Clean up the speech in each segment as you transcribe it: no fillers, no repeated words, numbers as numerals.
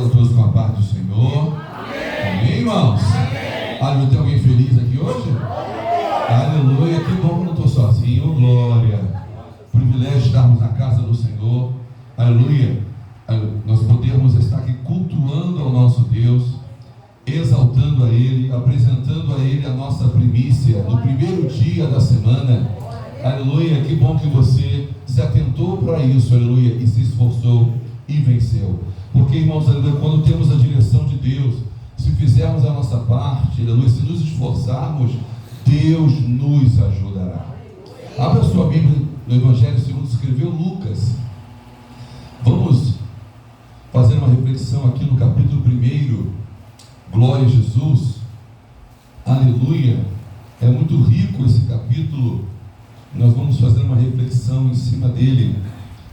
Todas todos com a paz do Senhor. Amém, irmãos? Aleluia, tem alguém feliz aqui hoje? Aleluia, que bom que eu não estou sozinho, glória. Privilégio de estarmos na casa do Senhor. Aleluia. Nós podemos estar aqui cultuando ao nosso Deus, exaltando a Ele, apresentando a Ele a nossa primícia no primeiro dia da semana. Aleluia, que bom que você se atentou para isso, aleluia, e se esforçou e venceu. Porque, irmãos, aleluia, quando temos a direção de Deus, se fizermos a nossa parte, aleluia, se nos esforçarmos, Deus nos ajudará. Abra sua Bíblia no Evangelho segundo escreveu Lucas. Vamos fazer uma reflexão aqui no capítulo 1. Glória a Jesus. Aleluia. É muito rico esse capítulo. Nós vamos fazer uma reflexão em cima dele.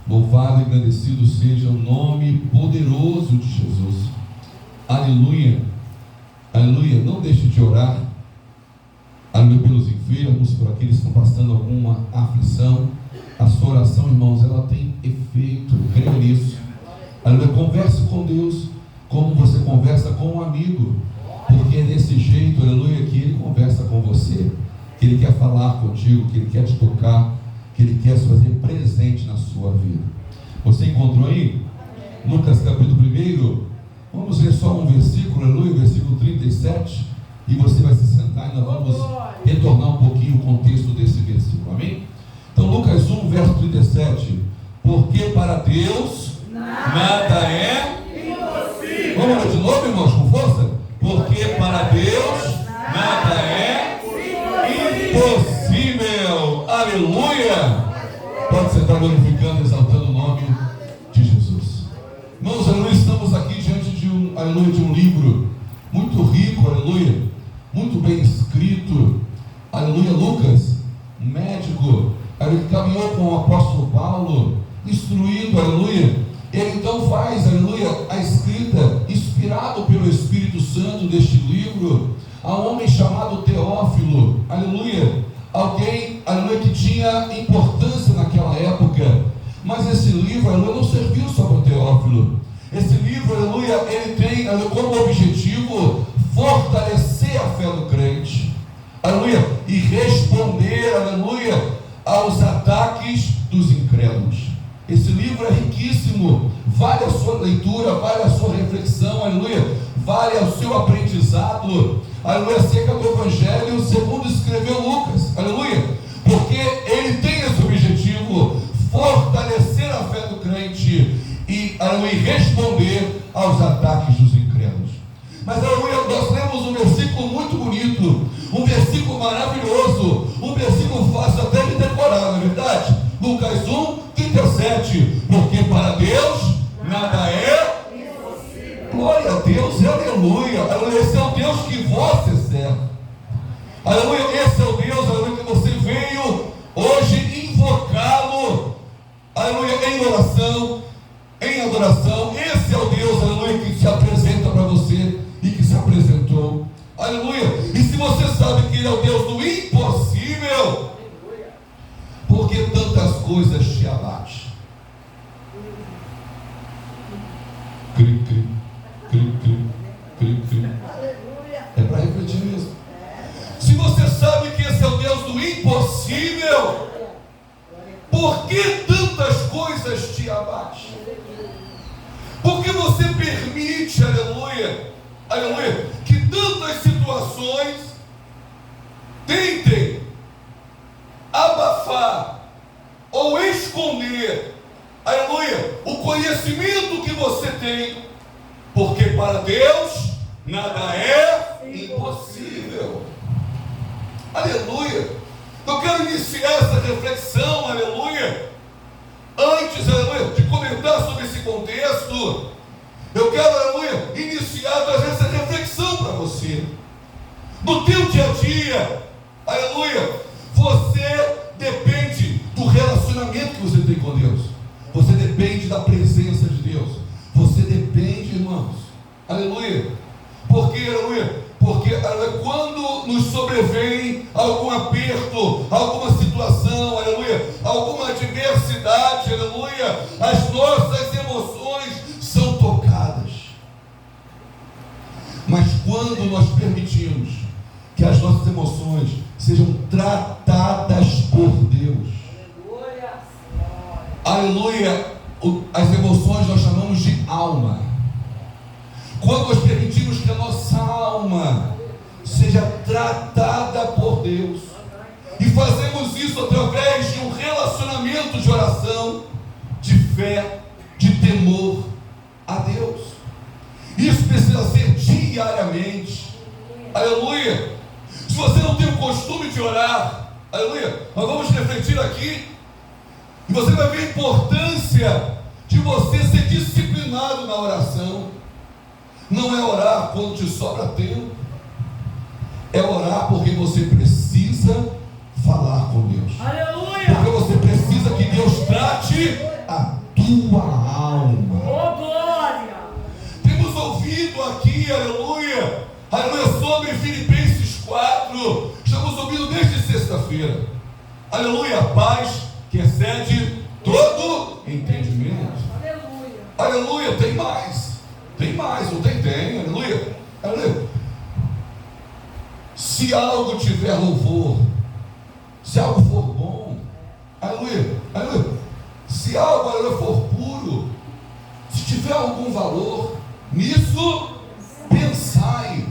Louvado e agradecido seja o nome poderoso de Jesus. Aleluia. Aleluia. Não deixe de orar. Aleluia, pelos enfermos, por aqueles que estão passando alguma aflição. A sua oração, irmãos, ela tem efeito. Creia nisso. Aleluia. Converse com Deus como você conversa com um amigo. Porque é desse jeito, aleluia, que Ele conversa com você. Que Ele quer falar contigo, que Ele quer te tocar, que Ele quer se fazer presente na sua vida. Você encontrou aí? Lucas capítulo 1. Vamos ler só um versículo, aleluia, versículo 37. E você vai se sentar e nós vamos retornar um pouquinho o contexto desse versículo, amém? Então Lucas 1, verso 37. Porque para Deus nada é impossível. Vamos ler de novo, irmãos, com força? Porque para Deus nada é impossível. Aleluia. Pode sentar glorificando, exaltando o nome de Jesus. Irmãos, aleluia, estamos aqui diante de um livro muito rico, aleluia, muito bem escrito. Aleluia. Lucas, médico, ele caminhou com o apóstolo Paulo, instruindo, aleluia. Ele então faz, aleluia, a escrita, inspirado pelo Espírito Santo deste livro, a um homem chamado Teófilo, aleluia, alguém, aleluia, que tinha importância naquela época. Mas esse livro, aleluia, não serviu só para Teófilo. Esse livro, aleluia, ele tem, aleluia, como objetivo fortalecer a fé do crente, aleluia, e responder, aleluia, aos ataques dos incrédulos. Esse livro é riquíssimo, vale a sua leitura, vale a sua reflexão, aleluia, vale o seu aprendizado, aleluia, acerca do Evangelho segundo escreveu Lucas, aleluia, porque ele tem esse objetivo, fortalecer a fé do crente e, aleluia, responder aos ataques dos incrédulos. Mas, aleluia, nós lemos um versículo muito bonito, um versículo maravilhoso, um versículo fácil até de decorar, não é verdade? Lucas 1, 37. Porque para Deus nada é impossível. Glória a Deus, aleluia. Aleluia, esse é o Deus que você serve. Aleluia, esse é o Deus, aleluia, que você veio hoje invocá-lo, aleluia, em oração, em adoração. Esse é o Deus, aleluia, que se apresenta para você e que se apresentou, aleluia. E se você sabe que Ele é o Deus do impossível, por que tantas coisas te abatem? Cri, cri, cri, cri, cri, cri. É para refletir mesmo. Se você sabe que esse é o Deus do impossível, por que tantas coisas te abatem? Porque você permite, aleluia, aleluia, que tantas situações tentem abafar ou esconder, aleluia, o conhecimento que você tem, porque para Deus nada é impossível. Aleluia. Eu quero iniciar essa reflexão, aleluia, antes, aleluia, de comentar sobre esse contexto. Eu quero, aleluia, iniciar trazer essa reflexão para você. No teu dia a dia, aleluia, você depende do relacionamento que você tem com Deus. Você depende da presença de Deus. Você depende, irmãos, aleluia. Porque, aleluia, quando nos sobrevém algum aperto, alguma situação, aleluia, alguma adversidade, aleluia, as nossas emoções são tocadas. quando nós permitimos que as nossas emoções sejam tratadas por Deus. Aleluia. As emoções nós chamamos de alma. Quando nós permitimos que a nossa alma seja tratada por Deus, e fazemos isso através de um relacionamento de oração, de fé, de temor a Deus. Isso precisa ser diariamente. Aleluia. Se você não tem o costume de orar, aleluia, nós vamos refletir aqui, e você vai ver a importância de você ser disciplinado na oração. Não é orar quando te sobra tempo, é orar porque você precisa falar com Deus. Aleluia! Porque você precisa que Deus trate a tua alma. Oh, glória! Temos ouvido aqui, aleluia, aleluia, sobre Filipenses 4. Estamos ouvindo desde sexta-feira. Aleluia, a paz que excede todo entendimento. Aleluia! Aleluia, tem mais. Tem mais, não tem? Tem, aleluia. Aleluia. Se algo tiver louvor, se algo for bom, aleluia, aleluia, se algo, aleluia, for puro, se tiver algum valor, nisso pensai.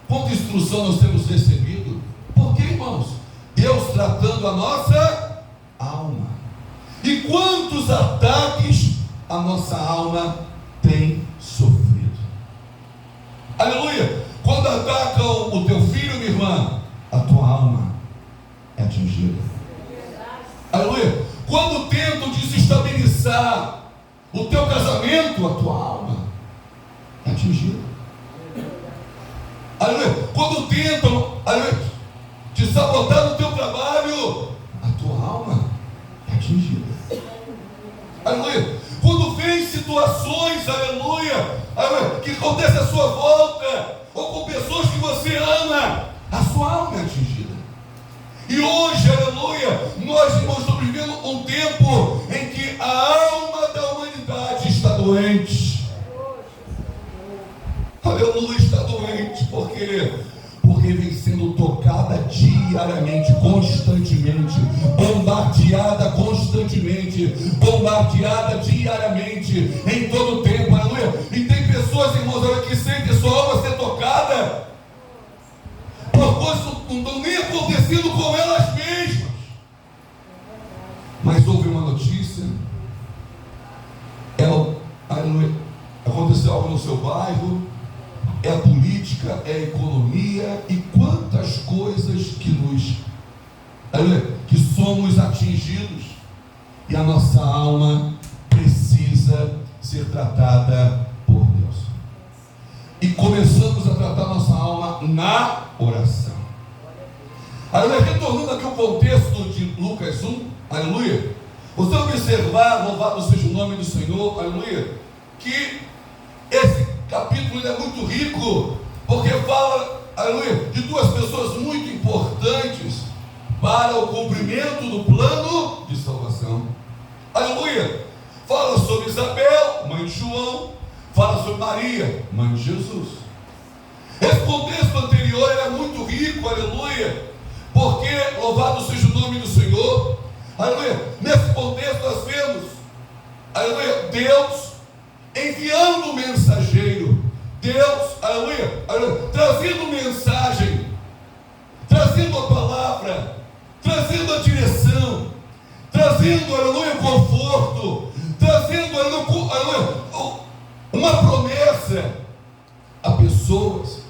Quanta instrução nós temos recebido. Por quê, irmãos? Deus tratando a nossa alma. E quantos ataques a nossa alma tem sofrido. Aleluia. Quando atacam o teu filho, minha irmã, a tua alma é atingida. Aleluia. Quando tentam desestabilizar o teu casamento, a tua alma é atingida. Aleluia. Quando tentam, aleluia, te sabotar no teu trabalho, a tua alma é atingida. Aleluia. Quando vem situações, aleluia, aleluia, que acontece à sua volta, ou com pessoas que você ama, a sua alma é atingida. E hoje, aleluia, nós, irmãos, estamos vivendo um tempo em que a alma da humanidade está doente. Aleluia, está doente, porque vem sendo tocada diariamente, constantemente, bombardeada constantemente, bombardeada diariamente, em todo o tempo, aleluia. E tem pessoas, irmãos, que sentem a sua alma ser tocada por coisas que não estão nem acontecendo com elas mesmas. Mas houve uma notícia, aleluia, aconteceu algo no seu bairro, é a política, é a economia, e quantas coisas que somos atingidos, e a nossa alma precisa ser tratada por Deus. E começamos a tratar nossa alma na oração. Aleluia, retornando aqui o contexto de Lucas 1, aleluia, você observar, louvado seja o nome do Senhor, aleluia, que esse capítulo é muito rico, porque fala, aleluia, de duas pessoas muito importantes para o cumprimento do plano de salvação. Aleluia. Fala sobre Isabel, mãe de João, fala sobre Maria, mãe de Jesus. Esse contexto anterior é muito rico, aleluia, porque, louvado seja o nome do Senhor, aleluia, nesse contexto nós vemos, aleluia, Deus enviando um mensageiro, Deus, aleluia, aleluia, trazendo mensagem, trazendo a palavra, trazendo a direção, trazendo, aleluia, conforto, trazendo, aleluia, uma promessa a pessoas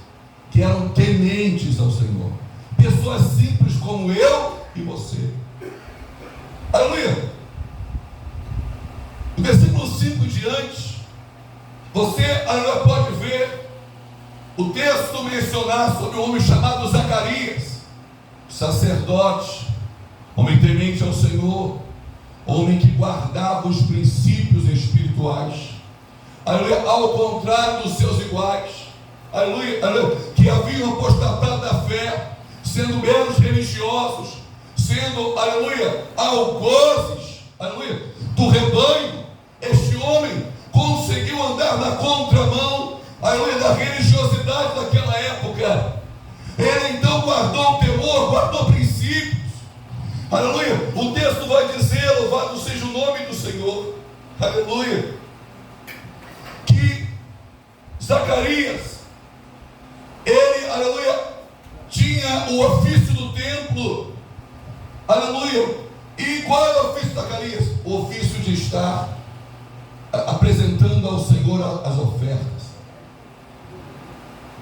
que eram tementes ao Senhor, pessoas simples como eu e você. Aleluia. No versículo 5 em diante, você, aleluia, pode ver o texto mencionar sobre um homem chamado Zacarias, sacerdote, homem temente ao Senhor, homem que guardava os princípios espirituais, aleluia, ao contrário dos seus iguais, aleluia, aleluia, que haviam apostatado da fé, sendo meros religiosos, sendo, aleluia, algozes, aleluia, do rebanho. Este homem conseguiu andar na contramão, aleluia, da religiosidade daquela Aleluia. O texto vai dizer: louvado seja o nome do Senhor. Aleluia. Que Zacarias, ele, aleluia, tinha o ofício do templo. Aleluia. E qual é o ofício de Zacarias? O ofício de estar apresentando ao Senhor as ofertas.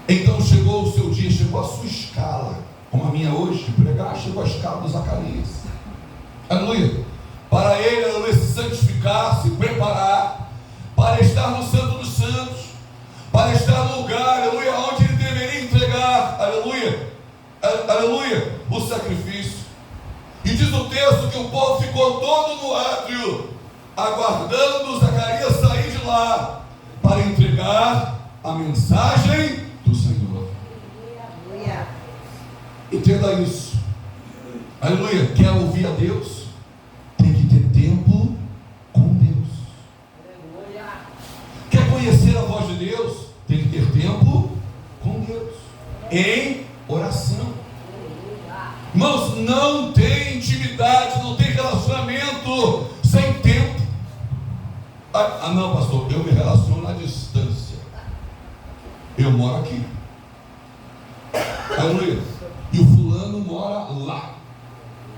Então chegou o seu dia, chegou a sua escala, como a minha hoje, de pregar, chegou a escala do Zacarias. Aleluia. Para ele, aleluia, se santificar, se preparar, para estar no Santo dos Santos, para estar no lugar, aleluia, onde ele deveria entregar, aleluia, aleluia, o sacrifício. E diz o texto que o povo ficou todo no átrio, aguardando Zacarias sair de lá, para entregar a mensagem do Senhor. Entenda isso. Aleluia. Quer ouvir a Deus? Tem que ter tempo com Deus. Quer conhecer a voz de Deus? Tem que ter tempo com Deus, em oração. Irmãos, não tem intimidade, não tem relacionamento sem tempo. Não, pastor, eu me relaciono à distância. Eu moro aqui. Aleluia. E o fulano mora lá.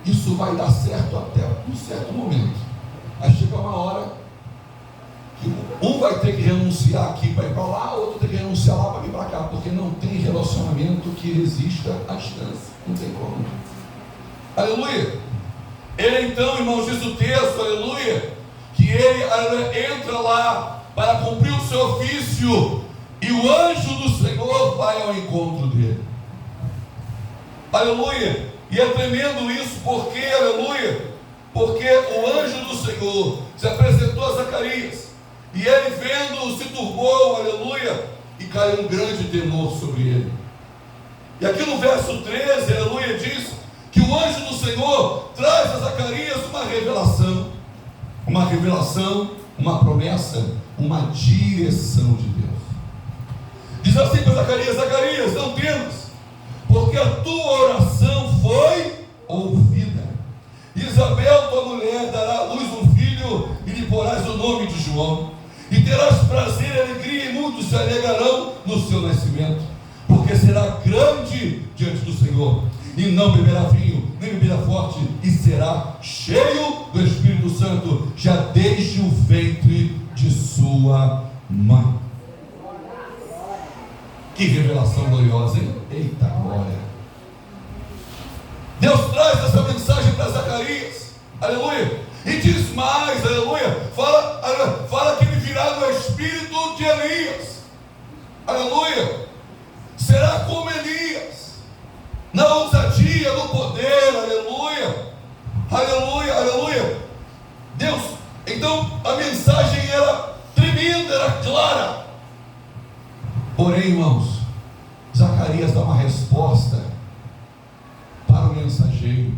Isso vai dar certo até um certo momento. Aí chega uma hora que um vai ter que renunciar aqui para ir para lá, outro tem que renunciar lá para vir para cá, porque não tem relacionamento que resista à distância. Não tem como. Aleluia. Ele então, irmãos, diz o texto, aleluia, que ele, aleluia, entra lá para cumprir o seu ofício, e o anjo do Senhor vai ao encontro dele. Aleluia. E é tremendo isso, porque, aleluia, porque o anjo do Senhor se apresentou a Zacarias, e ele vendo se turbou, aleluia, e caiu um grande temor sobre ele. E aqui no verso 13, aleluia, diz que o anjo do Senhor traz a Zacarias uma revelação, uma promessa, uma direção de Deus. Diz assim para Zacarias: Zacarias, não temas, porque a tua oração foi ouvida. Isabel, tua mulher, dará à luz um filho, e lhe porás o nome de João, e terás prazer e alegria, e muitos se alegrarão no seu nascimento, porque será grande diante do Senhor, e não beberá vinho, nem bebida forte, e será cheio do Espírito Santo, já desde o ventre de sua mãe. Que revelação gloriosa, hein? Eita glória! Deus traz essa mensagem para Zacarias, aleluia, e diz mais, aleluia, fala que ele virá no espírito de Elias, aleluia, será como Elias, na ousadia, no poder, aleluia, aleluia, aleluia. Deus, então a mensagem era tremenda, era clara. Porém, irmãos, Zacarias dá uma resposta para o mensageiro,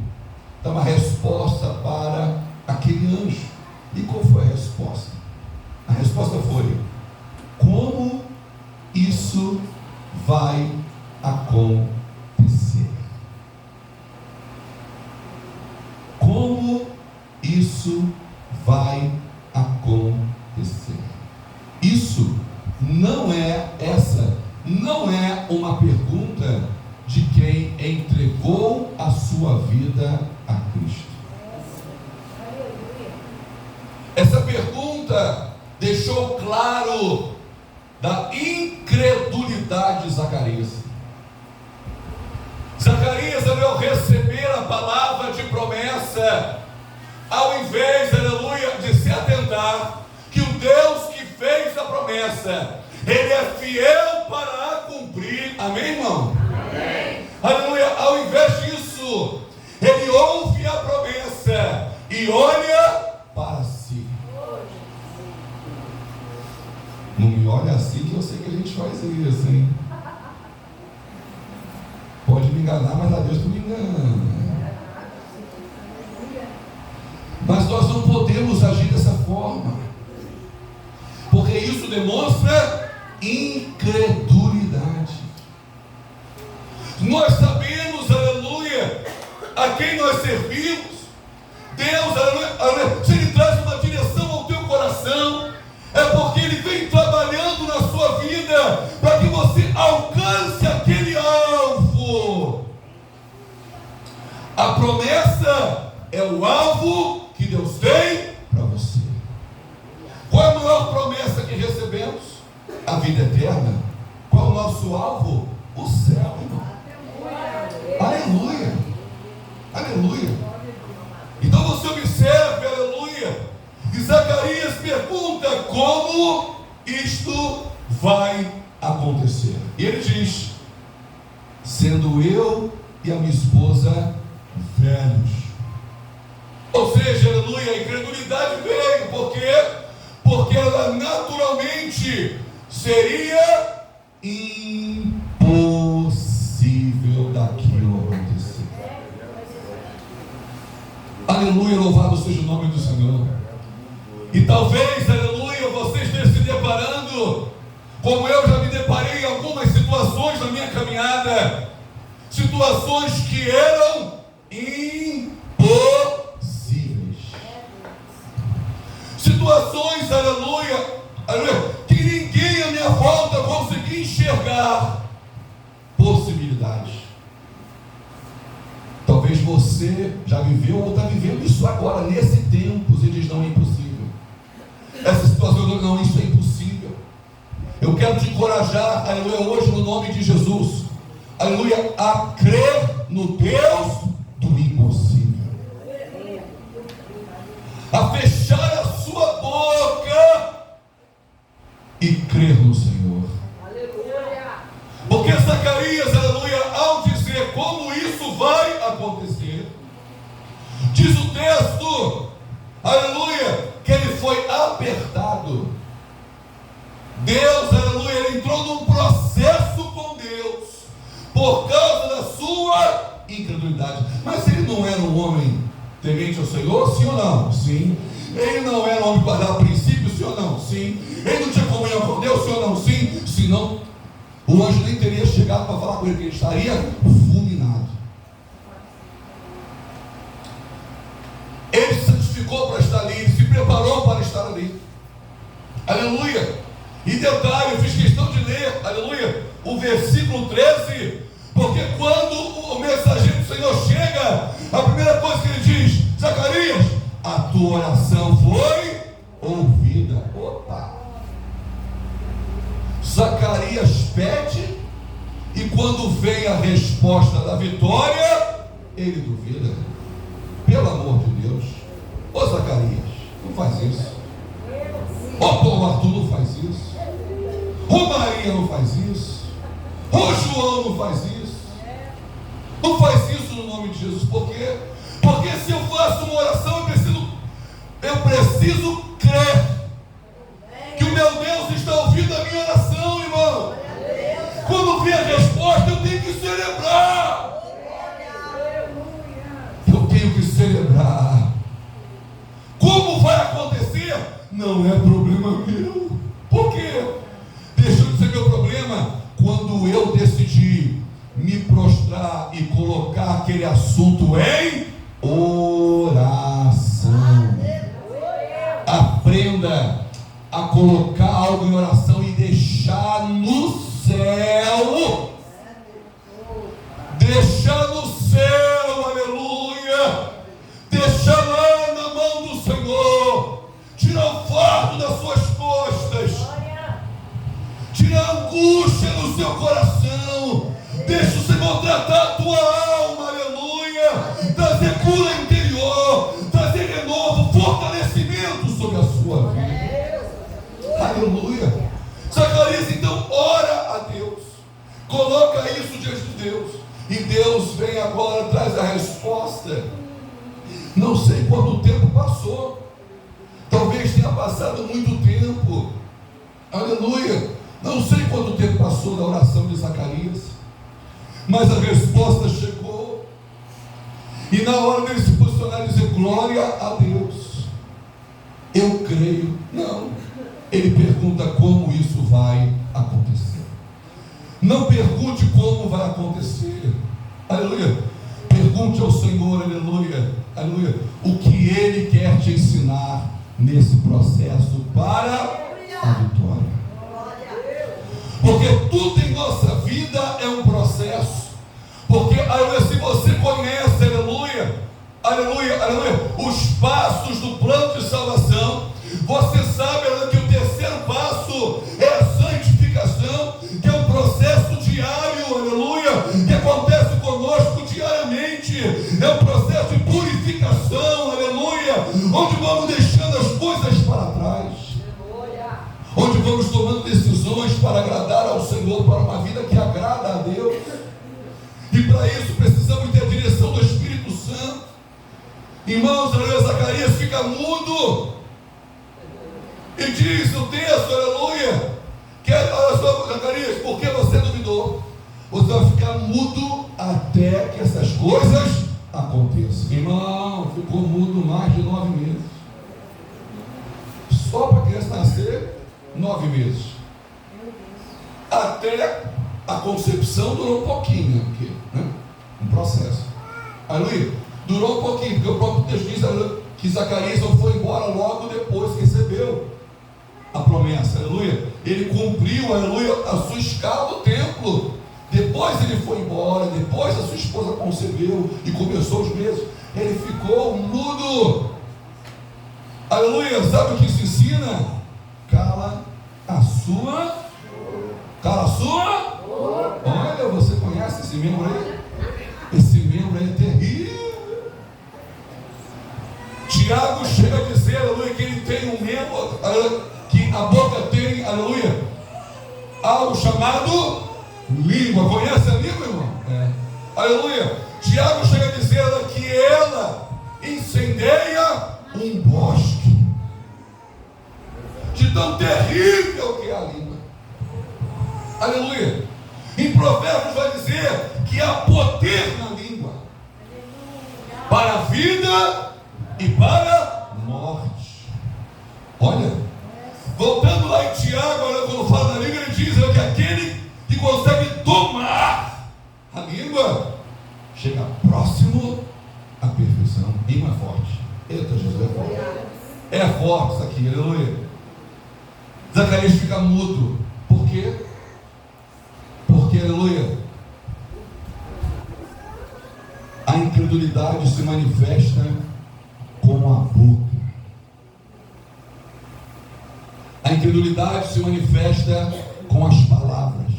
dá uma resposta para aquele anjo. E qual foi a resposta? A resposta foi: como isso vai acontecer? Como isso vai acontecer? Isso não é uma pergunta de quem entregou a sua vida a Cristo. Essa pergunta deixou claro da incredulidade de Zacarias. Zacarias, ao receber a palavra de promessa, ao invés, aleluia, de se atentar que o Deus que fez a promessa, Ele é fiel para a cumprir. Amém, irmão? Amém. Aleluia. Ao invés disso, ele ouve a promessa e olha para si. Não me olha assim, que eu sei que a gente faz isso, hein? Pode me enganar, mas a Deus não me engana. Mas nós não podemos agir dessa forma, porque isso demonstra incredulidade. Nós sabemos, aleluia, a quem nós servimos, o alvo que Deus tem para você. Qual é a maior promessa que recebemos? A vida eterna. Qual é o nosso alvo? O céu, irmão. Aleluia. Aleluia. Então você observe, aleluia. E Zacarias pergunta como isto vai acontecer. E ele diz: sendo eu e a minha esposa velhos. Ou seja, aleluia, a incredulidade veio. Por quê? Porque ela naturalmente seria impossível daquilo acontecer. Aleluia, louvado seja o nome do Senhor. E talvez, aleluia, você esteja se deparando, como eu já me deparei em algumas situações na minha caminhada, situações que eram impossíveis, situações, aleluia, que ninguém à minha volta conseguia enxergar possibilidades. Talvez você já viveu ou está vivendo isso agora, nesse tempo, e diz: não, é impossível. Essa situação, não, isso é impossível. Eu quero te encorajar, aleluia, hoje no nome de Jesus, aleluia, a crer no Deus do impossível, a fechar a sua boca e crer no Senhor. Aleluia. Porque Zacarias, aleluia, ao dizer como isso vai acontecer, diz o texto, aleluia, que ele foi apertado. Deus, aleluia, ele entrou num processo com Deus por causa da sua incredulidade. Mas ele não era um homem temente ao Senhor, sim ou não? Sim. Ele não era um homem para dar princípios, sim ou não? Sim. Ele não tinha comunhão com Deus, sim ou não? Sim. Senão o anjo nem teria chegado para falar com ele, que ele estaria fulminado. Ele se santificou para estar ali, ele se preparou para estar ali. Aleluia. E detalhe, eu fiz questão de ler, aleluia, o versículo 13, porque quando o mensageiro do Senhor chega, a primeira coisa que ele diz: Zacarias, a tua oração foi ouvida. Opa! Zacarias pede, e quando vem a resposta da vitória, ele duvida. Pelo amor de Deus, ô Zacarias, não faz isso. Ô Paulo Arthur, não faz isso. Ô Maria, não faz isso. Ô João, não faz isso. Não faz isso no nome de Jesus. Por quê? Porque se eu faço uma oração, eu preciso crer que o meu Deus está ouvindo a minha oração, irmão. Quando vem a resposta, eu tenho que celebrar. Eu tenho que celebrar. Como vai acontecer? Não é problema meu. Por quê? Deixa de ser meu problema quando eu decidi me prostrar e colocar aquele assunto em oração. Aprenda a colocar algo em oração e deixar no céu. Deixar no céu, aleluia. Deixar lá na mão do Senhor. Tirar o fardo das suas costas. Tirar a angústia do seu coração. Deixa o Senhor tratar a tua alma, aleluia. Trazer cura interior. Trazer renovo, fortalecimento sobre a sua vida. Aleluia. Zacarias então ora a Deus. Coloca isso diante de Deus. E Deus vem agora, traz a resposta. Não sei quanto tempo passou. Talvez tenha passado muito tempo. Aleluia. Não sei quanto tempo passou da oração de Zacarias, mas a resposta chegou. E na hora dele se posicionar e dizer glória a Deus, eu creio. Não. Ele pergunta como isso vai acontecer. Não pergunte como vai acontecer. Aleluia. Pergunte ao Senhor, aleluia, aleluia, o que Ele quer te ensinar nesse processo para a vitória. Porque tudo em nossa vida é um processo. Porque, aleluia, se você conhece, aleluia, aleluia, aleluia, os passos do plano de salvação. Você sabe, aleluia, que o terceiro passo é a santificação, que é um processo diário, aleluia, que acontece conosco diariamente. É um processo de purificação, aleluia, onde vamos deixando as coisas para trás, onde vamos tomando decisões para agradar ao Senhor, para uma vida que agrada a Deus. E para isso precisamos ter a direção do Espírito Santo. Irmãos, aleluia, Zacarias fica mudo e diz o texto, aleluia, que olha só, Zacarias, por que você duvidou? Você vai ficar mudo até que essas coisas aconteçam. Irmão, ficou mudo mais de 9 meses. Só para a criança nascer, 9 meses. Até a concepção durou um pouquinho, porque, né? Um processo. Aleluia. Durou um pouquinho, porque o próprio texto diz, aleluia, que Zacarias não foi embora logo depois que recebeu a promessa, aleluia. Ele cumpriu, aleluia, a sua escala do templo. Depois ele foi embora, depois a sua esposa concebeu e começou os meses. Ele ficou mudo. Aleluia. Sabe o que isso ensina? Cala a sua. Olha, você conhece esse membro aí? Esse membro aí é terrível. Tiago chega a dizer, aleluia, que ele tem um membro, aleluia, que a boca tem, aleluia, algo chamado língua. Conhece a língua, irmão? Aleluia. Tiago chega a dizer que ela incendeia um bosque. De tão terrível que é a língua. Aleluia. Em Provérbios vai dizer que há poder na língua, para a vida e para a morte. Olha, voltando lá em Tiago, olha, quando fala da língua, ele diz que aquele que consegue domar a língua chega próximo à perfeição. Língua é forte. Eita, Jesus, é forte. É forte isso aqui, aleluia. Zacarias fica mudo. Por quê? Porque, aleluia, a incredulidade se manifesta com a boca. A incredulidade se manifesta com as palavras.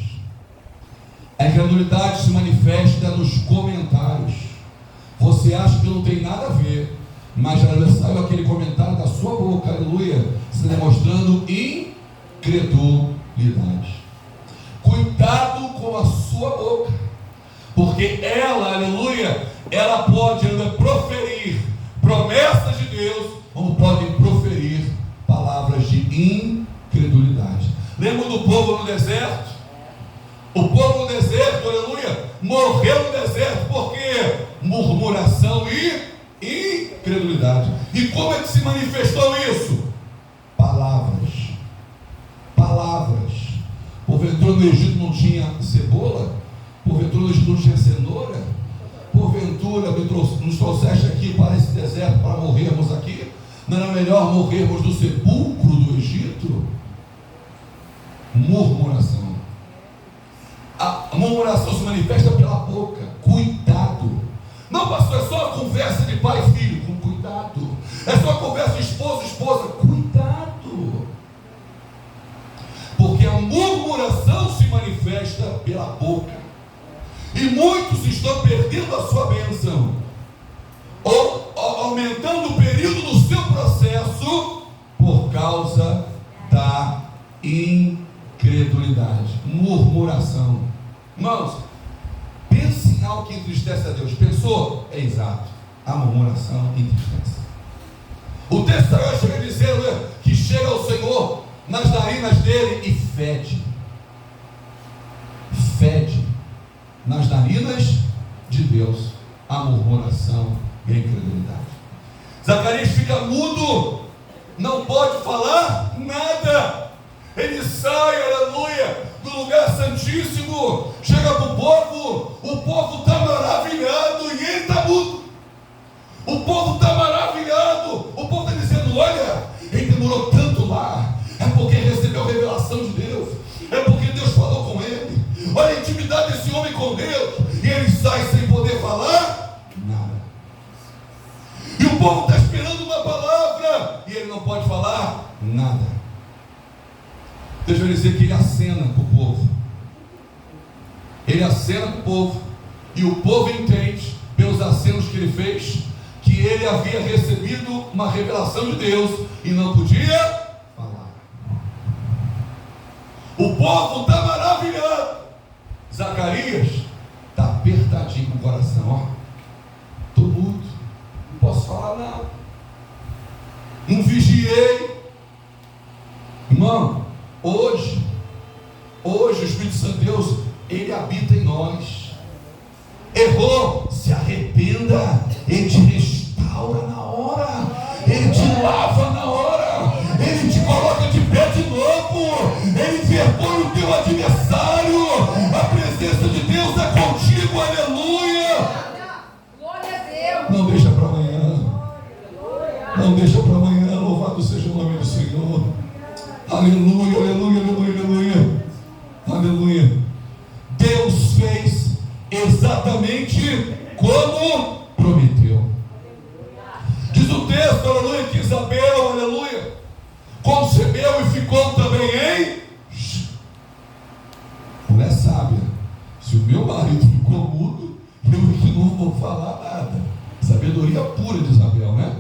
A incredulidade se manifesta nos comentários. Você acha que não tem nada a ver, mas já saiu aquele comentário da sua boca, aleluia, se demonstrando incredulidade. Cuidado com a sua boca, porque ela, aleluia, ela pode, aleluia, proferir promessas de Deus, como pode proferir palavras de incredulidade. Lembra do povo no deserto? O povo no deserto, aleluia, morreu no deserto porque murmuração e incredulidade. E como é que se manifestou isso? Palavras. Porventura no Egito não tinha cebola? Porventura no Egito não tinha cenoura? Porventura nos trouxeste aqui para esse deserto para morrermos aqui? Não era melhor morrermos do sepulcro do Egito? Murmuração. A murmuração se manifesta pela boca. Cuidado. Não, pastor, é só uma conversa de pai e filho. Com cuidado. É só uma conversa de esposo e esposa. Cuidado. Porque a murmuração se manifesta pela boca. E muitos estão perdendo a sua bênção, ou aumentando o período do seu processo por causa da incredulidade. Murmuração. Irmãos, pense em algo que entristece a Deus. Pensou? É exato. A murmuração entristece. O texto chega a dizer que chega ao Senhor nas narinas dele e fede nas narinas de Deus a murmuração e a incredulidade. Zacarias fica mudo, não pode falar nada. Ele sai, aleluia, do lugar santíssimo, chega para o povo está maravilhado e ele está mudo. O povo está maravilhado, o povo está dizendo: olha, ele demorou tanto lá, é porque recebeu a revelação de Deus, é porque Deus falou com ele. Olha a intimidade desse homem com Deus, e ele sai sem poder falar nada. nada. Deixa eu dizer que ele acena para o povo. Ele acena para o povo. E o povo entende, pelos acenos que ele fez, que ele havia recebido uma revelação de Deus e não podia falar. O povo está maravilhado. Zacarias está apertadinho no coração. Ó, estou mudo, não posso falar nada, não vigiei. Irmão, hoje o Espírito Santo de Deus, ele habita em nós. Errou, se arrependa, ele te restaura na hora, ele te lava na hora, ele te coloca de pé de novo, ele envergonha o teu adversário. A presença de Deus é contigo, aleluia. Glória a Deus. Não deixa para amanhã, não deixa para amanhã. Louvado seja o nome do Senhor. Aleluia, aleluia, aleluia, aleluia, aleluia. Deus fez exatamente como prometeu. Diz o texto, aleluia, que Isabel, aleluia, concebeu e ficou também em... Mulher sábia. Se o meu marido ficou mudo, eu não vou falar nada. Sabedoria pura de Isabel, né?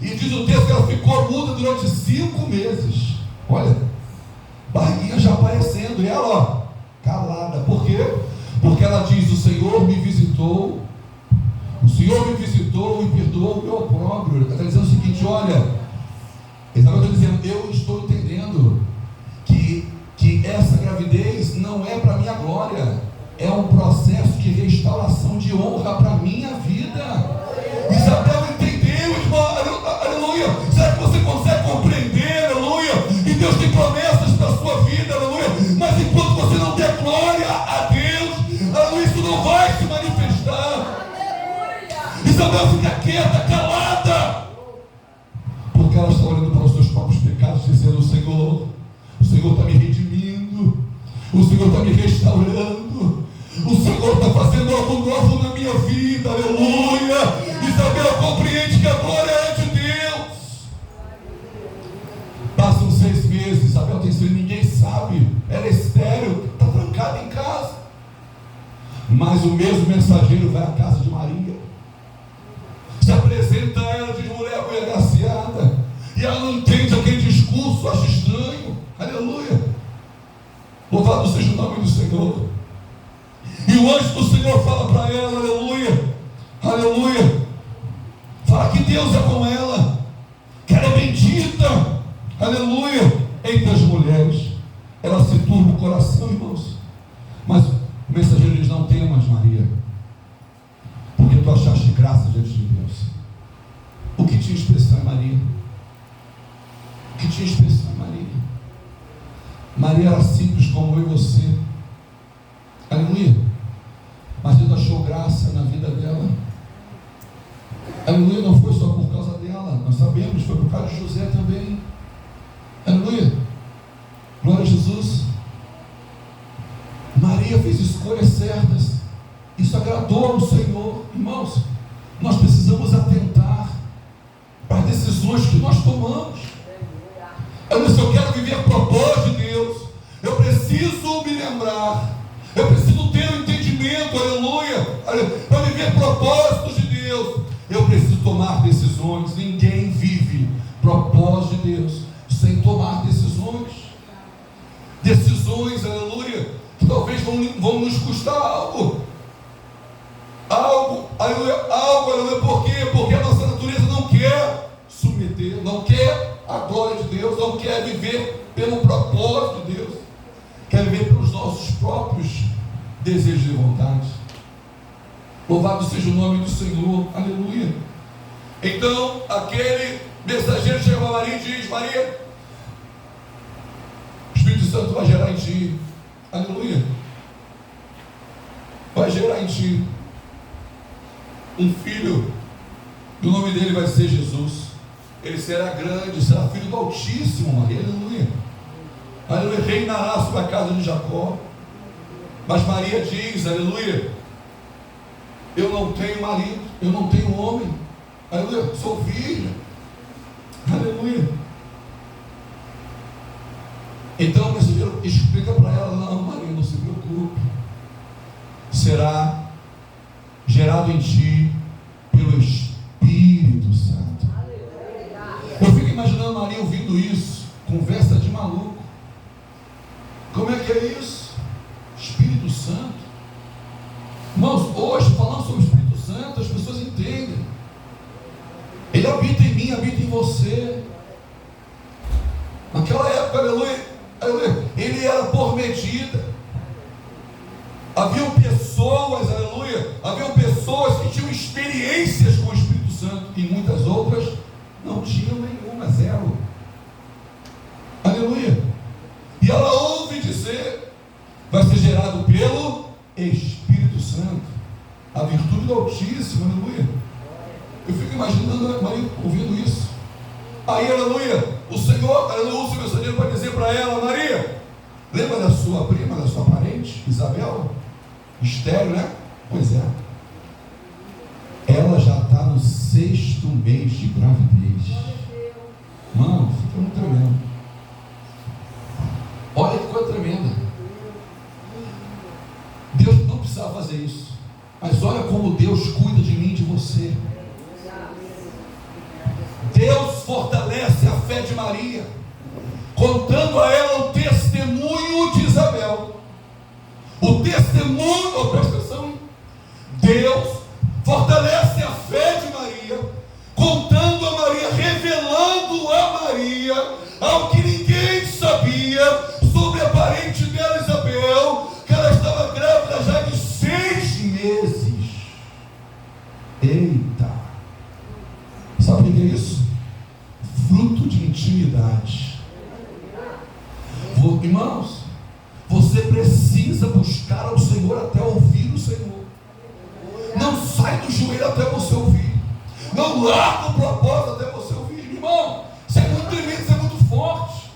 E diz o texto que ela ficou muda durante 5 meses. Olha, barriguinha já aparecendo, e ela, ó, calada. Por quê? Porque ela diz: o Senhor me visitou, o Senhor me visitou e perdoou o meu opróbrio. Ela está dizendo o seguinte: olha, Isabel está dizendo, eu estou entendendo que essa gravidez não é para minha glória, é um processo de restauração de honra para a minha vida. Isabel entendeu, irmão, aleluia. Será que você consegue compreender, aleluia? E Deus tem promessas para a sua vida, aleluia. Mas enquanto você não der glória a Deus, aleluia, isso não vai se manifestar. Isabel fica quieta, calada, porque ela está olhando para os seus próprios pecados, dizendo: o Senhor está me redimindo, o Senhor está me restaurando, o Senhor está fazendo algo novo na minha vida, aleluia. Isabel compreende que a glória é de Deus. Passam 6 meses, Isabel tem filho, ninguém sabe, ela é estéril, está trancada em casa. Mas o mesmo mensageiro vai à casa de Maria, se apresenta a ela, diz: mulher bem agraciada. E ela não entende aquele discurso, acha estranho, aleluia. Louvado seja o nome do Senhor. E o anjo do Senhor fala para ela, aleluia, aleluia, fala que Deus é com ela, que ela é bendita, aleluia, entre as mulheres. Ela se turba o coração, irmãos. Mas o mensageiro diz: não temas, Maria, porque tu achaste graça diante de Deus. O que tinha expressão é Maria. O que tinha expressão é Maria. Maria era simples como eu e você, aleluia, mas Deus achou graça na vida dela, aleluia. Não foi só por causa dela, nós sabemos, foi por causa de José também, aleluia, glória a Jesus. Maria fez escolhas certas, isso agradou ao Senhor. Irmãos, nós precisamos atentar para as decisões que nós tomamos. Se eu quero viver propósito de Deus, eu preciso me lembrar, eu preciso ter um entendimento, aleluia, para viver propósitos de Deus, eu preciso tomar decisões. Ninguém vive propósito de Deus sem tomar decisões, que talvez vão nos custar algo, aleluia. Por quê? Porque a nossa natureza não quer submeter, não quer a glória de Deus, não quer viver pelo propósito de Deus, quer viver pelos nossos próprios desejos e vontades. Louvado seja o nome do Senhor, aleluia. Então aquele mensageiro chega a Maria e diz: Maria, o Espírito Santo vai gerar em ti, aleluia, vai gerar em ti um filho, e o nome dele vai ser Jesus. Ele será grande, será filho do Altíssimo, Maria, aleluia, aleluia, reinará sobre a casa de Jacó. Mas Maria diz, aleluia: eu não tenho marido, eu não tenho homem, aleluia, sou virgem, aleluia. Então o mensageiro explica para ela: não, Maria, não se preocupe, será gerado em ti pelo Espírito Santo. Eu fico imaginando Maria ouvindo isso, conversa de maluco. Como é que é isso? Espírito Santo. Irmãos, hoje falando sobre o Espírito Santo, as pessoas entendem. Ele habita em mim, habita em você. Naquela época, aleluia, ele era por medida. Haviam pessoas, aleluia, haviam pessoas que tinham experiências com o Espírito Santo e muitas outras não tinham nenhuma, zero. Aleluia. E ela ouve dizer: vai ser gerado pelo Espírito Santo, a virtude do Altíssimo, aleluia. Eu fico imaginando a Maria ouvindo isso. Aí, aleluia, o Senhor, aleluia, usa o mensageiro para dizer para ela: Maria, lembra da sua prima, da sua parente, Isabel? Estéril, né? Pois é. Ela já está no 6º mês de gravidez. Mano, fica muito tremendo. Olha que coisa tremenda. Deus não precisava fazer isso. Mas olha como Deus cuida de mim e de você. Deus fortalece a fé de Maria, contando a ela o testemunho de Isabel. O testemunho, presta atenção, Deus fortalece a fé de Maria, contando a Maria, revelando a Maria algo que ninguém sabia sobre a parente dela, Isabel, que ela estava grávida já de 6 meses. Eita! Sabe o que é isso? Fruto de intimidade. Irmãos, você precisa buscar ao Senhor até ouvir o Senhor. Não sai do joelho até você ouvir. Não larga o propósito até você ouvir. Irmão, isso é muito tremendo, isso é muito forte.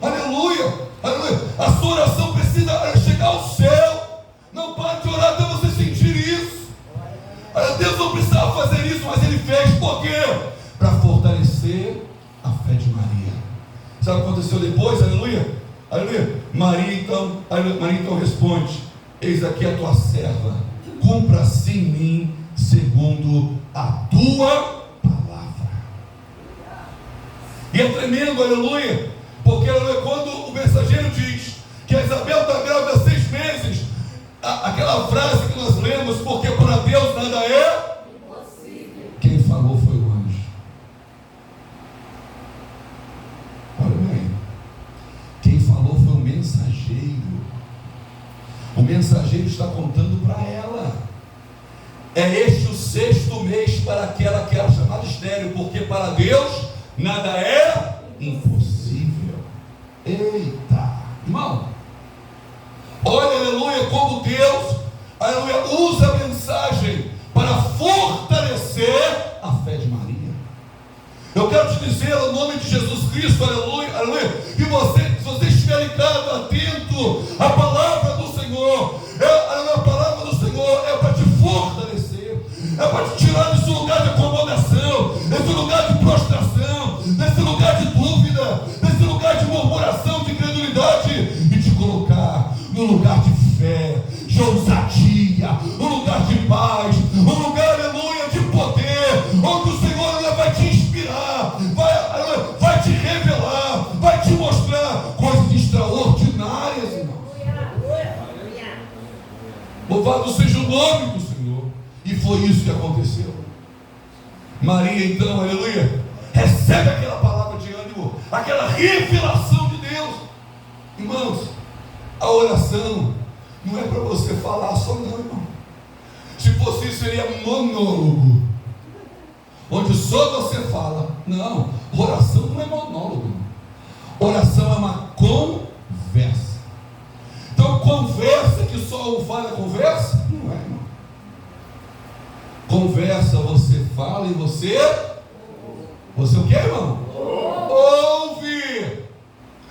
Aleluia, aleluia. A sua oração precisa chegar ao céu. Não pare de orar até você sentir isso. Deus não precisava fazer isso, mas Ele fez. Por quê? Para fortalecer a fé de Maria. Sabe o que aconteceu depois? Aleluia, aleluia. Maria então responde: eis aqui a tua serva, cumpra-se em mim segundo a tua palavra. E é tremendo, aleluia, porque aleluia, quando o mensageiro diz que a Isabel está grávida há 6 meses, aquela frase que nós lemos, porque para Deus nada é impossível, quem falou foi o anjo. Olha bem, quem falou foi o mensageiro. O mensageiro está contando para ela: é este o 6º mês para aquela que era chamada estéril, porque para Deus nada é impossível. Eita, irmão, olha, aleluia, como Deus, aleluia, usa a mensagem para fortalecer a fé de Maria. Eu quero te dizer, no nome de Jesus Cristo, aleluia, aleluia, que se você estiver ligado, atento à palavra do Senhor, a palavra do Senhor é para te fortalecer, é para te tirar desse lugar de acomodação, desse lugar de prostração, desse lugar de dúvida, desse lugar de murmuração, de incredulidade, e te colocar no lugar de fé, de ousadia, um lugar de paz, um lugar, aleluia, de poder, onde o Senhor vai te inspirar, vai te revelar, vai te mostrar coisas extraordinárias, irmãos. Louvado seja o nome do Senhor. E foi isso que aconteceu. Maria então, aleluia, recebe aquela palavra de ânimo, aquela revelação de Deus. Irmãos, a oração não é para você falar só, não, irmão. Se fosse isso, seria monólogo, onde só você fala. Não, oração não é monólogo, irmão. Oração é uma conversa. Então, conversa que só um fala conversa? Não é, irmão. Conversa, você fala e você o que, irmão? Ouve.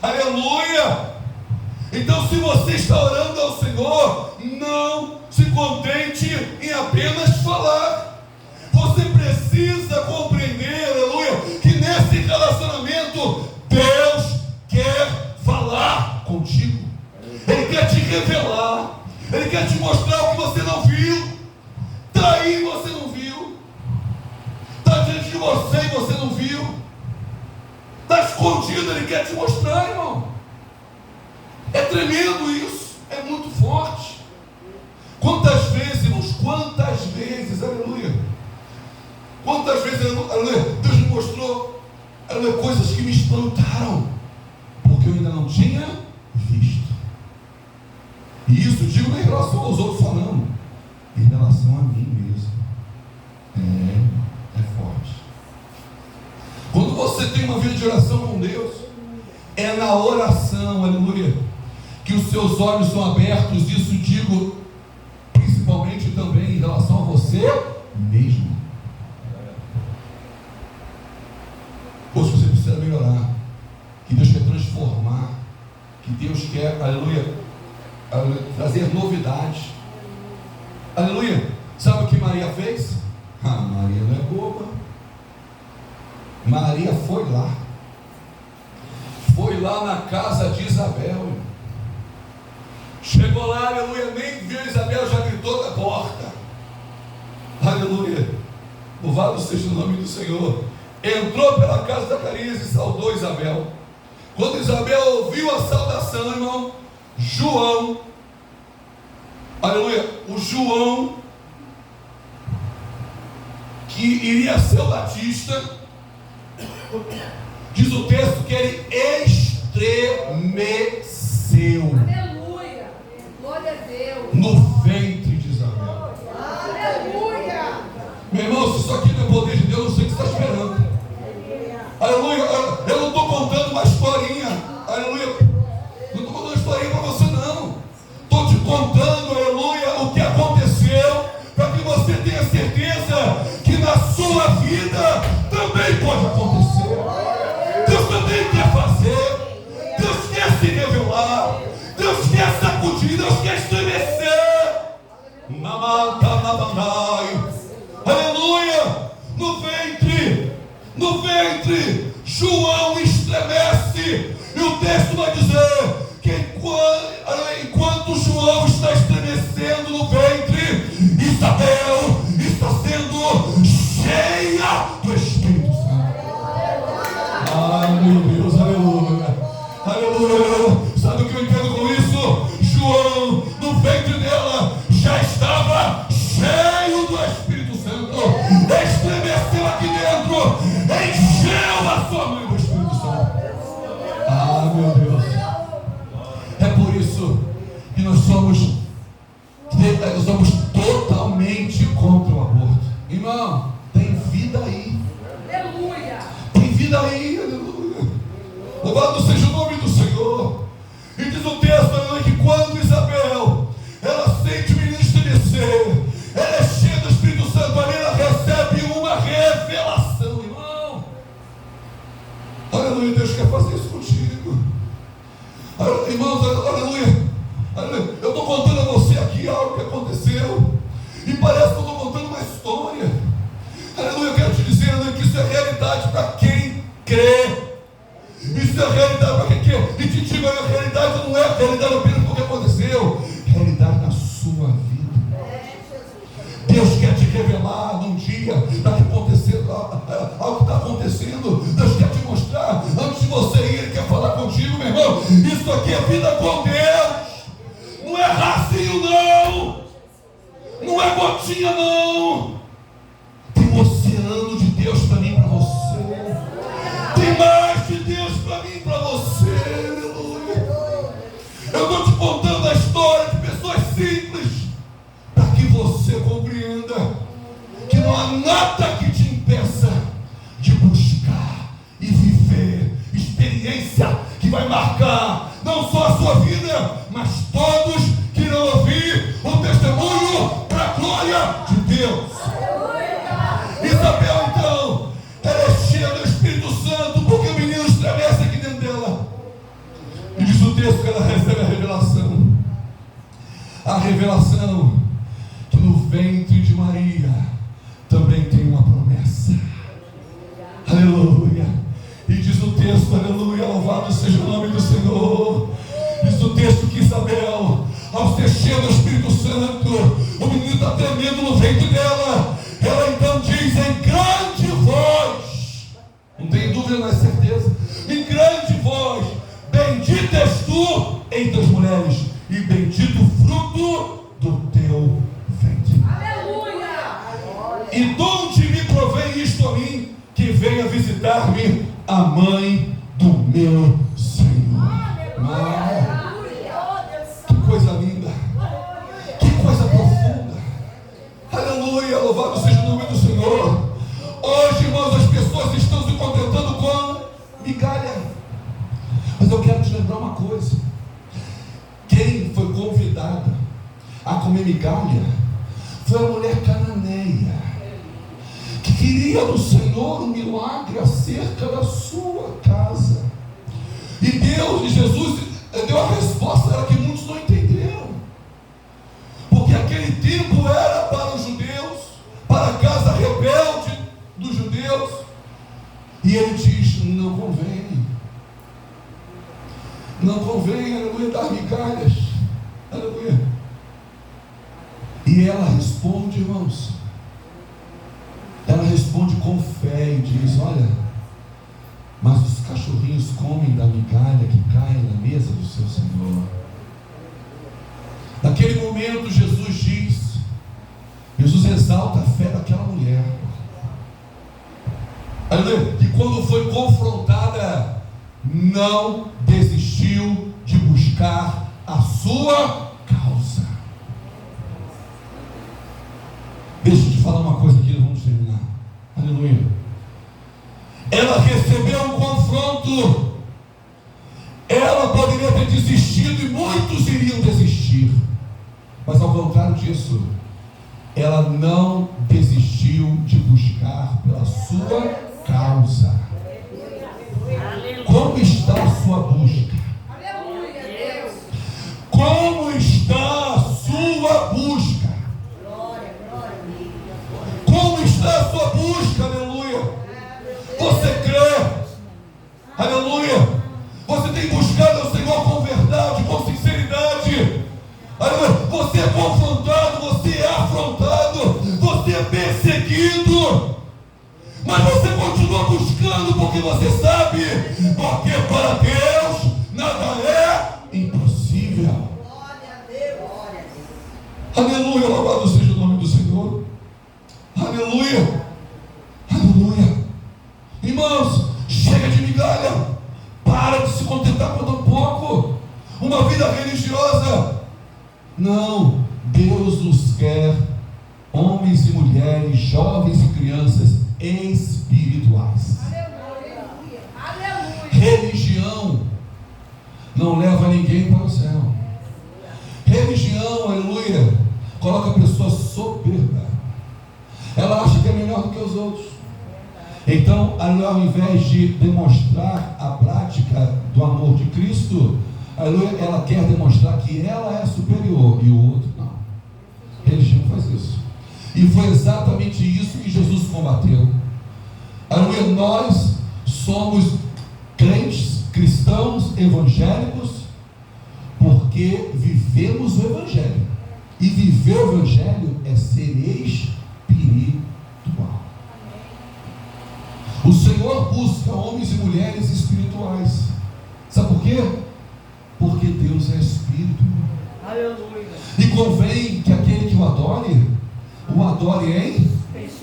Aleluia. Então, se você está orando ao Senhor, não se contente em apenas falar. Você precisa compreender, aleluia, que nesse relacionamento Deus quer falar. contigo. Ele quer te revelar. Ele quer te mostrar o que você não viu. Está aí e você não viu. Está diante de você e você não viu. Está escondido, Ele quer te mostrar, irmão. É tremendo isso. É muito forte. Quantas vezes, irmãos, quantas vezes, aleluia. Quantas vezes, aleluia, Deus me mostrou, aleluia, coisas que me espantaram, porque eu ainda não tinha visto. E isso digo em relação aos outros falando, em relação a mim mesmo. É forte. Quando você tem uma vida de oração com Deus, é na oração, aleluia, que os seus olhos são abertos. Isso digo principalmente também em relação a você mesmo. Ou se você precisa melhorar, que Deus quer transformar, que Deus quer, aleluia, trazer novidades. Aleluia. Sabe o que Maria fez? Maria não é boba. Maria foi lá na casa de Isabel. Chegou lá, aleluia, nem viu Isabel, já gritou da porta. Aleluia. Louvado seja o nome do Senhor. Entrou pela casa da Zacarias e saudou Isabel. Quando Isabel ouviu a saudação, irmão, João, aleluia, o João, que iria ser o Batista, diz o texto que ele estremeceu. Aleluia. Glória a Deus. No ventre de Isabel. Aleluia. Meu irmão, se isso aqui não é poder de Deus, não sei o que você está esperando. Aleluia. Eu não estou contando uma historinha. Aleluia. Não estou contando uma historinha para você, não. Estou te contando, aleluia, o que aconteceu, para que você tenha certeza que na sua vida também pode acontecer. Deus também quer fazer. Deus quer se revelar. Deus quer sacudir. Deus quer estremecer. Aleluia. No ventre, João estremece. E o texto vai dizer que enquanto João está estremecendo no ventre, Isabel está sendo cheia do Espírito Santo. Ai, meu Deus, aleluia. Aleluia. Sabe o que eu entendo com isso? João, no ventre dela, já estava cheio do Espírito Santo. Estremeceu aqui dentro, encheu a sua mãe do Espírito Santo. Ah, meu Deus. É por isso que nós somos totalmente contra o aborto. Irmão, tem vida aí. Aleluia. Tem vida aí, aleluia. Louvado seja o nome do Senhor. E diz o texto, aleluia, que quando Isabel, ela sente o menino estremecer, ela é cheia do Espírito Santo, ali ela recebe uma revelação, irmão. Aleluia, Deus quer fazer isso contigo. Irmãos, aleluia. Aleluia. Eu estou contando a você aqui algo que aconteceu, e parece que eu estou contando uma história. Aleluia, eu quero te dizer, aleluia, que isso é realidade para quem crê. Isso é realidade para quem quer. E te digo, a realidade não é realidade apenas porque aconteceu. Realidade na sua vida. Deus quer te revelar num dia para que acontecer algo que está acontecendo. Deus quer te mostrar. Antes de você ir, Ele quer falar contigo, meu irmão. Isso aqui é vida com Deus. Não é racinho, não. Não é gotinha, não. Tem um oceano de Deus para mim e para você. Tem mais de Deus para mim e para você. Aleluia. Eu estou te contando a história de pessoas simples, para que você compreenda que não há nada que te impeça de buscar e viver experiência que vai marcar não só a sua vida, mas todos que irão ouvir o testemunho para a glória de Deus. Isabel, então, ela é cheia do Espírito Santo, porque o menino estremece aqui dentro dela. E diz o texto que ela recebe a revelação. A revelação que no ventre de Maria também tem uma promessa. Aleluia. E diz o texto, aleluia, louvado seja o nome do Senhor. E entre as mulheres, e bendito o fruto do teu ventre. Aleluia! E donde me provém isto a mim, que venha visitar-me a mãe do meu Senhor. Ah, que coisa linda, que coisa profunda. Aleluia, louvado seja o nome do Senhor. Hoje, irmãos, as pessoas estão se contentando com migalha. Mas eu quero te lembrar uma coisa: quem foi convidada a comer migalha foi a mulher cananeia, que queria do Senhor um milagre acerca da sua casa. E Deus, e Jesus deu a resposta, era que muitos não entenderam, porque aquele tempo era para os judeus, para a casa rebelde dos judeus. E ele diz: não convém, aleluia, dar migalhas, aleluia. E ela responde, irmãos, ela responde com fé e diz: olha, mas os cachorrinhos comem da migalha que cai na mesa do seu Senhor. Naquele momento, Jesus exalta a fé daquela mulher, aleluia, e quando foi confrontada, não desistiu de buscar a sua causa. Deixa eu te falar uma coisa aqui, vamos terminar. Aleluia. Ela recebeu um confronto. Ela poderia ter desistido e muitos iriam desistir, mas ao contrário disso, ela não desistiu de buscar pela sua causa. Como está a sua busca? Aleluia, Deus! Como está a sua busca? Como está a sua busca? Aleluia! Você crê? Aleluia! Você tem buscado ao Senhor com verdade, com sinceridade? Aleluia! Você é confrontado, você é afrontado, você é perseguido, mas você continua buscando, porque você sabe, porque para Deus nada é impossível. Aleluia, louvado seja o nome do Senhor. Aleluia, aleluia. Irmãos, chega de migalha, para de se contentar com tão pouco, uma vida religiosa. Não, Deus nos quer homens e mulheres, jovens e crianças espirituais. Aleluia! Aleluia! Religião não leva ninguém para o céu. Religião, aleluia, coloca a pessoa soberba. Ela acha que é melhor do que os outros. Então, ao invés de demonstrar a prática do amor de Cristo, aleluia, ela quer demonstrar que ela é superior e o outro não. Religião faz isso. E foi exatamente isso que Jesus combateu. Aleluia, nós somos crentes, cristãos, evangélicos, porque vivemos o Evangelho. E viver o Evangelho é ser espiritual. O Senhor busca homens e mulheres espirituais. Sabe por quê? Porque Deus é Espírito. Aleluia! E convém que aquele que o adore em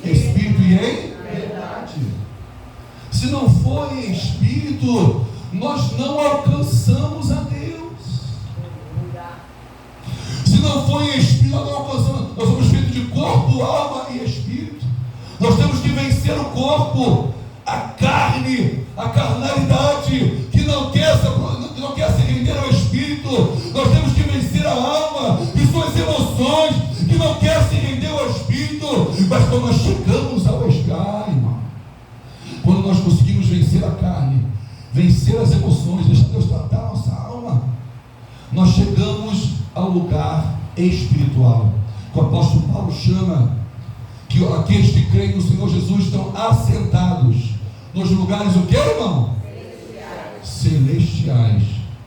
Espírito e em verdade. Se não for em Espírito, nós não alcançamos a Deus. Se não for em Espírito, nós não alcançamos. Nós somos feitos de corpo, alma e Espírito. Nós temos que vencer o corpo, a carne, a carnalidade, que não quer se render ao Espírito. Nós temos que vencer a alma e suas emoções, que não quer se render ao Espírito. Mas quando nós chegamos ao Espírito, irmão, quando nós conseguimos vencer a carne, vencer as emoções, deixar Deus tratar a nossa alma, nós chegamos ao lugar espiritual, que o apóstolo Paulo chama, que aqueles que creem no Senhor Jesus estão assentados nos lugares, o que, irmão? Celestiais,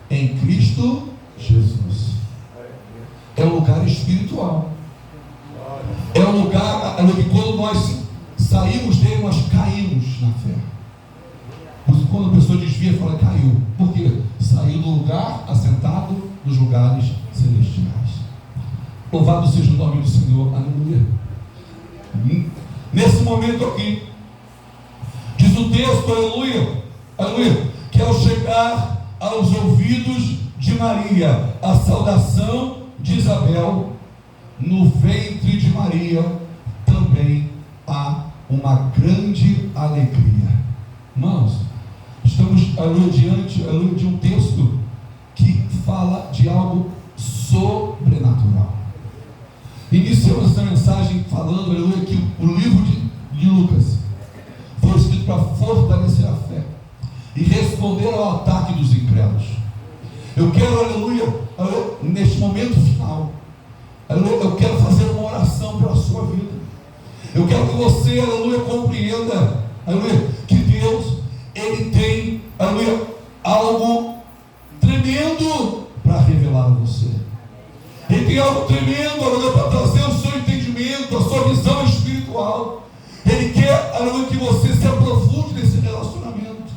em Cristo Jesus. É um lugar espiritual. É um lugar que quando nós saímos dele, nós caímos na fé. Quando a pessoa desvia, fala caiu. Por quê? Saiu do lugar assentado nos lugares celestiais. Louvado seja o nome do Senhor, aleluia. Nesse momento aqui, diz o texto, aleluia, aleluia, que ao chegar aos ouvidos de Maria a saudação de Isabel, no ventre de Maria também há uma grande alegria. Irmãos, estamos, aleluia, diante, aleluia, de um texto que fala de algo sobrenatural. Iniciamos essa mensagem falando, aleluia, que o livro de Lucas foi escrito para fortalecer a fé e responder ao ataque dos incrédulos. Eu quero, aleluia, aleluia, neste momento final, aleluia, eu quero fazer uma oração pela sua vida. Eu quero que você, aleluia, compreenda, aleluia, que Deus, Ele tem, aleluia, algo tremendo para revelar a você. Ele tem algo tremendo, aleluia, para trazer o seu entendimento, a sua visão espiritual. Ele quer, aleluia, que você se aprofunde nesse relacionamento,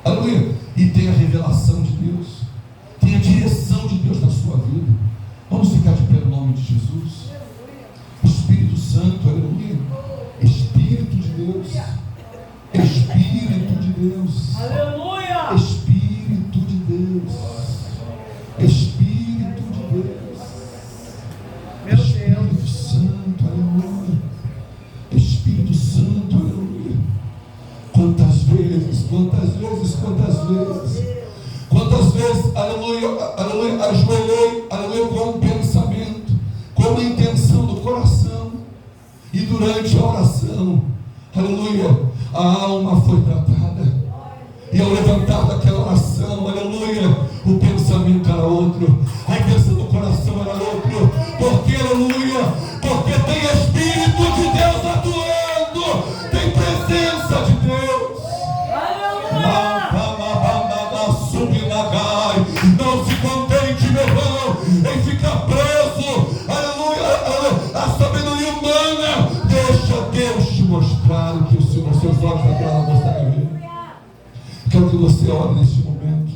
aleluia, e tenha a revelação de Deus, tenha a direção de Deus na sua vida. Vamos ficar de pé no nome de Jesus. Espírito Santo, aleluia, Espírito de Deus, Espírito de Deus, Aleluia. Espírito de Deus, Espírito de Deus, Meu Espírito Deus. Santo, aleluia, Espírito Santo, aleluia. Quantas vezes, aleluia, aleluia, ajoelhei, aleluia, com um pensamento, com uma intenção do coração, e durante a oração, aleluia, a alma foi tratada, e ao levantar daquela oração, aleluia, o pensamento era outro, a intenção do coração era outro, porque, aleluia, porque tem Espírito de Deus atuando, tem presença de Deus. Não se contente, meu irmão, em ficar preso, aleluia, a sabedoria humana. Deixa Deus te mostrar o que os seus olhos da terra conseguem ver. Quero que você ore neste momento,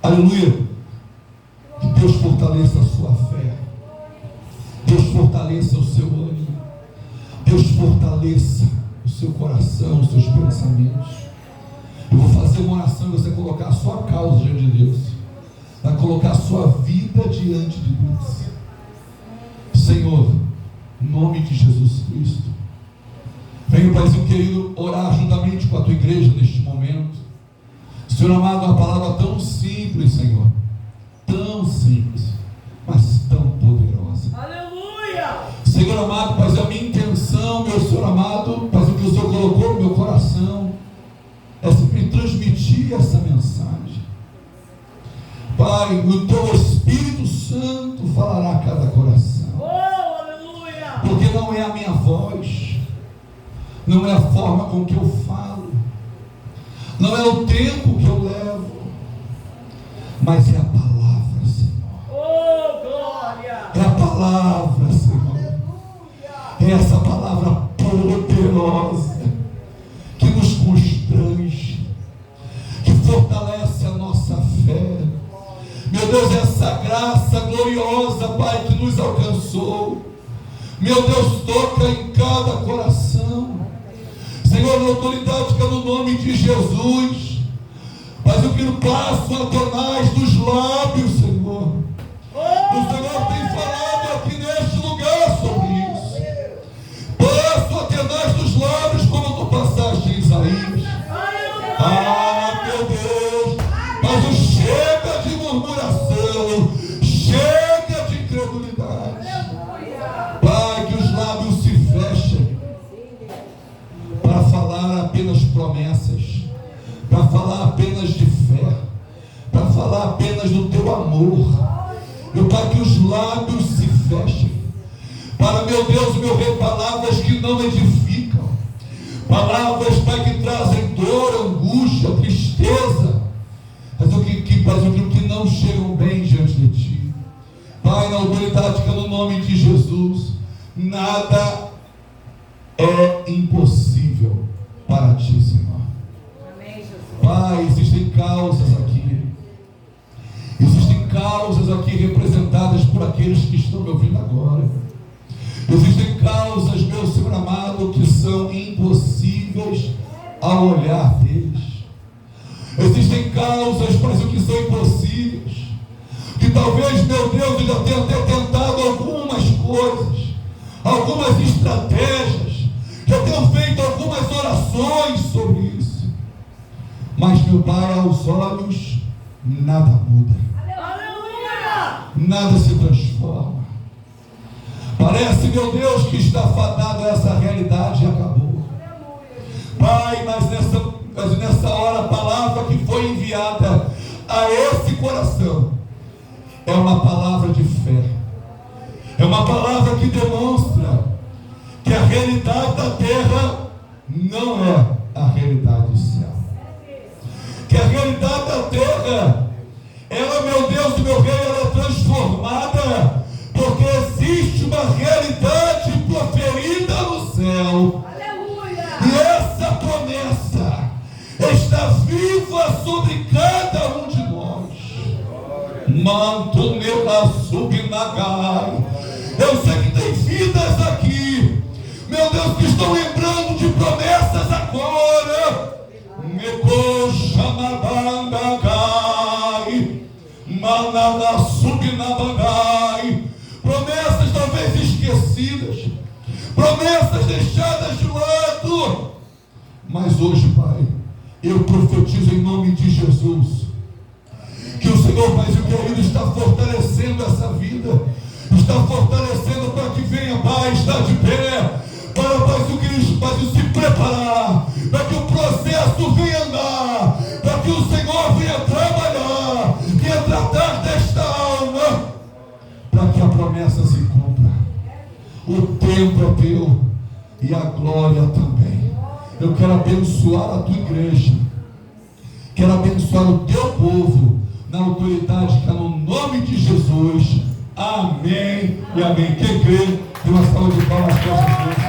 aleluia, que Deus fortaleça a sua fé, Deus fortaleça o seu ânimo, Deus fortaleça o seu coração, os seus pensamentos. Eu vou fazer uma oração e você colocar a sua causa diante de Deus, vai colocar a sua vida diante de Deus. Senhor, em nome de Jesus Cristo, venho, Paizinho querido, orar juntamente com a tua igreja neste momento. Senhor amado, uma palavra tão simples, Senhor, tão simples, mas tão poderosa. Aleluia. Senhor amado, Pai, a minha intenção, meu Senhor amado, Pai, o que o Senhor colocou no meu coração é sempre transmitir essa mensagem. Pai, o teu Espírito Santo falará a cada coração. Oh, aleluia. Porque não é a minha voz, não é a forma com que eu falo, não é o tempo que eu levo, mas é a palavra, Senhor. Oh, glória. É a palavra, Senhor. É essa palavra poderosa que nos constrange, que fortalece a nossa fé. Meu Deus, essa graça gloriosa, Pai, que nos alcançou, meu Deus, toca em cada coração, Senhor, na autoridade que é no nome de Jesus. Mas eu quero passo Satanás dos lábios, Senhor. O Senhor tem falado aqui neste lugar sobre isso. Passo Satanás dos lábios, como tu passaste em Isaías. Ah, meu Deus, mas o chega de murmuração, chega de incredulidade. Pai, que os lábios se fechem para falar apenas promessas, para falar apenas de fé, para falar apenas do teu amor. Meu Pai, que os lábios se fechem para, meu Deus, meu Rei, palavras que não edificam, palavras, Pai, que trazem dor, angústia, tristeza, mas o que não chegam bem diante de Ti. Pai, na autoridade que é no nome de Jesus, nada é impossível para Ti, Senhor. Pai, existem causas aqui, existem causas causas aqui representadas por aqueles que estão me ouvindo agora. Existem causas, meu Senhor amado, que são impossíveis ao olhar deles. Existem causas, Pai, que são impossíveis, que talvez, meu Deus, eu já tenha até tentado algumas coisas, algumas estratégias, já tenho feito algumas orações sobre isso, mas, meu Pai, aos olhos nada muda, Aleluia! nada se transforma. Parece, meu Deus, que está fadado a essa realidade e acabou. Pai, mas nessa hora a palavra que foi enviada a esse coração é uma palavra de fé, é uma palavra que demonstra que a realidade da terra não é a realidade do céu, que a realidade da terra, ela, meu Deus e meu rei, ela é transformada, porque existe uma realidade proferida no céu. Aleluia! E essa promessa está viva sobre cada um de nós. Manto nela subnagai. Eu sei que tem vidas aqui, meu Deus, que estão lembrando de promessas agora. Neko chamabandagai, manada subnabagai. Promessas talvez esquecidas, promessas deixadas de lado, mas hoje, Pai, eu profetizo em nome de Jesus, que o Senhor, Pai querido, está fortalecendo essa vida, está fortalecendo para que venha, Pai, estar de pé, para, Pai, se preparar, para que o processo venha andar, para que o Senhor venha trabalhar, venha tratar desta alma, para que a promessa se cumpra. O tempo é teu e a glória também. Eu quero abençoar a tua igreja, quero abençoar o teu povo na autoridade que é no nome de Jesus. Amém e amém. Quem crê, dê uma salva de palmas para Jesus.